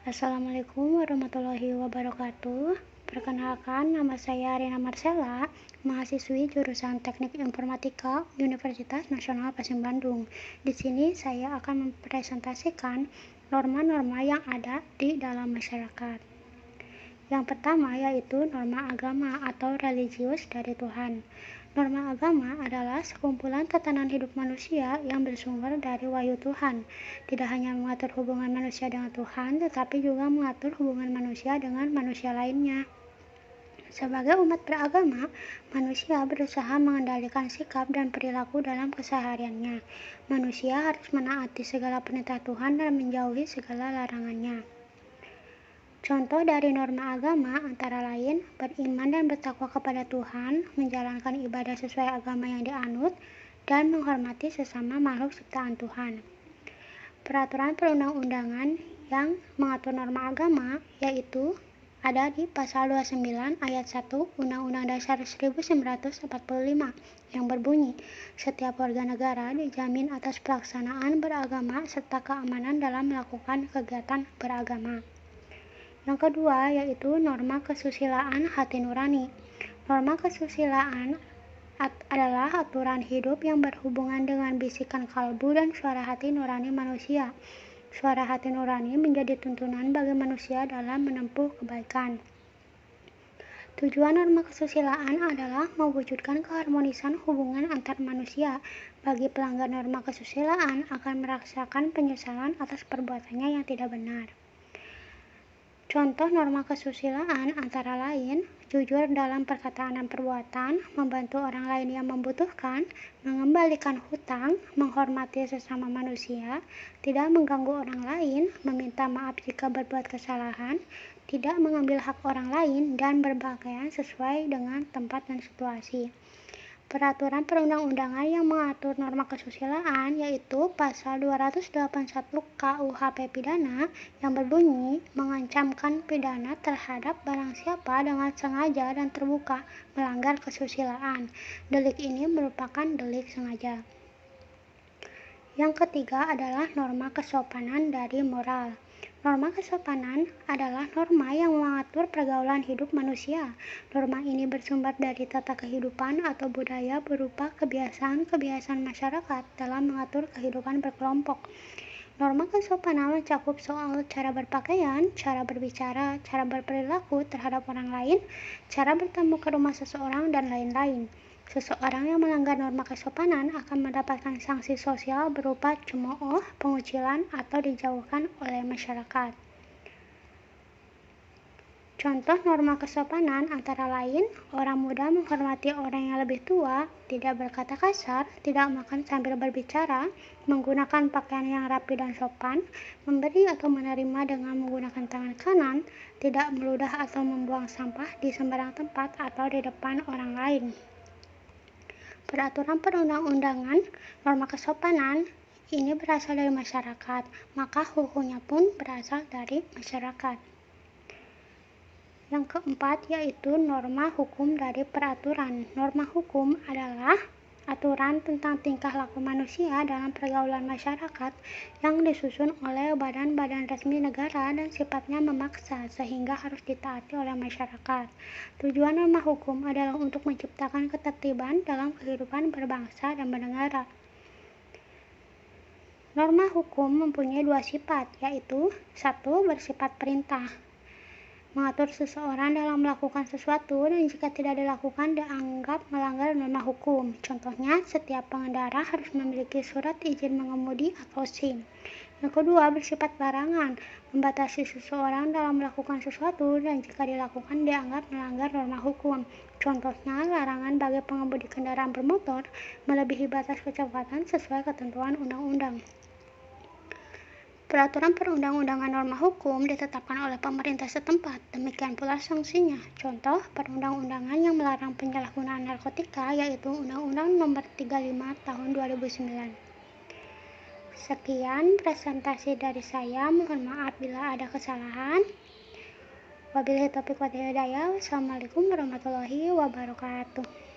Assalamualaikum warahmatullahi wabarakatuh. Perkenalkan, nama saya Rina Marcella, mahasiswi jurusan Teknik Informatika Universitas Nasional Pasir Bandung. Di sini saya akan mempresentasikan norma-norma yang ada di dalam masyarakat. Yang pertama yaitu norma agama atau religius dari Tuhan. Norma agama adalah sekumpulan tatanan hidup manusia yang bersumber dari wahyu Tuhan. Tidak hanya mengatur hubungan manusia dengan Tuhan, tetapi juga mengatur hubungan manusia dengan manusia lainnya. Sebagai umat beragama, manusia berusaha mengendalikan sikap dan perilaku dalam kesehariannya. Manusia harus menaati segala perintah Tuhan dan menjauhi segala larangannya. Contoh dari norma agama antara lain beriman dan bertakwa kepada Tuhan, menjalankan ibadah sesuai agama yang dianut, dan menghormati sesama makhluk ciptaan Tuhan. Peraturan perundang-undangan yang mengatur norma agama yaitu ada di pasal 29 ayat 1 Undang-Undang Dasar 1945 yang berbunyi, setiap warga negara dijamin atas pelaksanaan beragama serta keamanan dalam melakukan kegiatan beragama. Yang kedua yaitu norma kesusilaan hati nurani. Norma kesusilaan adalah aturan hidup yang berhubungan dengan bisikan kalbu dan suara hati nurani manusia. Suara hati nurani menjadi tuntunan bagi manusia dalam menempuh kebaikan. Tujuan norma kesusilaan adalah mewujudkan keharmonisan hubungan antar manusia. Bagi pelanggar norma kesusilaan akan merasakan penyesalan atas perbuatannya yang tidak benar. Contoh norma kesusilaan antara lain, jujur dalam perkataan dan perbuatan, membantu orang lain yang membutuhkan, mengembalikan hutang, menghormati sesama manusia, tidak mengganggu orang lain, meminta maaf jika berbuat kesalahan, tidak mengambil hak orang lain, dan berpakaian sesuai dengan tempat dan situasi. Peraturan perundang-undangan yang mengatur norma kesusilaan yaitu pasal 281 KUHP pidana yang berbunyi mengancamkan pidana terhadap barang siapa dengan sengaja dan terbuka melanggar kesusilaan. Delik ini merupakan delik sengaja. Yang ketiga adalah norma kesopanan dari moral. Norma kesopanan adalah norma yang mengatur pergaulan hidup manusia. Norma ini bersumber dari tata kehidupan atau budaya berupa kebiasaan-kebiasaan masyarakat dalam mengatur kehidupan berkelompok. Norma kesopanan mencakup soal cara berpakaian, cara berbicara, cara berperilaku terhadap orang lain, cara bertamu ke rumah seseorang, dan lain-lain. Seseorang yang melanggar norma kesopanan akan mendapatkan sanksi sosial berupa cemooh, pengucilan, atau dijauhkan oleh masyarakat. Contoh norma kesopanan antara lain, orang muda menghormati orang yang lebih tua, tidak berkata kasar, tidak makan sambil berbicara, menggunakan pakaian yang rapi dan sopan, memberi atau menerima dengan menggunakan tangan kanan, tidak meludah atau membuang sampah di sembarang tempat atau di depan orang lain. Peraturan perundang-undangan norma kesopanan ini berasal dari masyarakat, maka hukumnya pun berasal dari masyarakat. Yang keempat yaitu norma hukum dari peraturan. Norma hukum adalah aturan tentang tingkah laku manusia dalam pergaulan masyarakat yang disusun oleh badan-badan resmi negara dan sifatnya memaksa sehingga harus ditaati oleh masyarakat. Tujuan norma hukum adalah untuk menciptakan ketertiban dalam kehidupan berbangsa dan bernegara. Norma hukum mempunyai dua sifat, yaitu 1. Bersifat perintah, mengatur seseorang dalam melakukan sesuatu dan jika tidak dilakukan dianggap melanggar norma hukum. Contohnya, setiap pengendara harus memiliki surat izin mengemudi atau SIM. Yang kedua, bersifat larangan, membatasi seseorang dalam melakukan sesuatu dan jika dilakukan dianggap melanggar norma hukum. Contohnya, larangan bagi pengemudi kendaraan bermotor melebihi batas kecepatan sesuai ketentuan undang-undang. Peraturan perundang-undangan norma hukum ditetapkan oleh pemerintah setempat, demikian pula sanksinya. Contoh, perundang-undangan yang melarang penyalahgunaan narkotika yaitu Undang-Undang Nomor 35 Tahun 2009. Sekian presentasi dari saya, mohon maaf bila ada kesalahan. Wabillahi taufiq wal hidayah. Wassalamualaikum warahmatullahi wabarakatuh.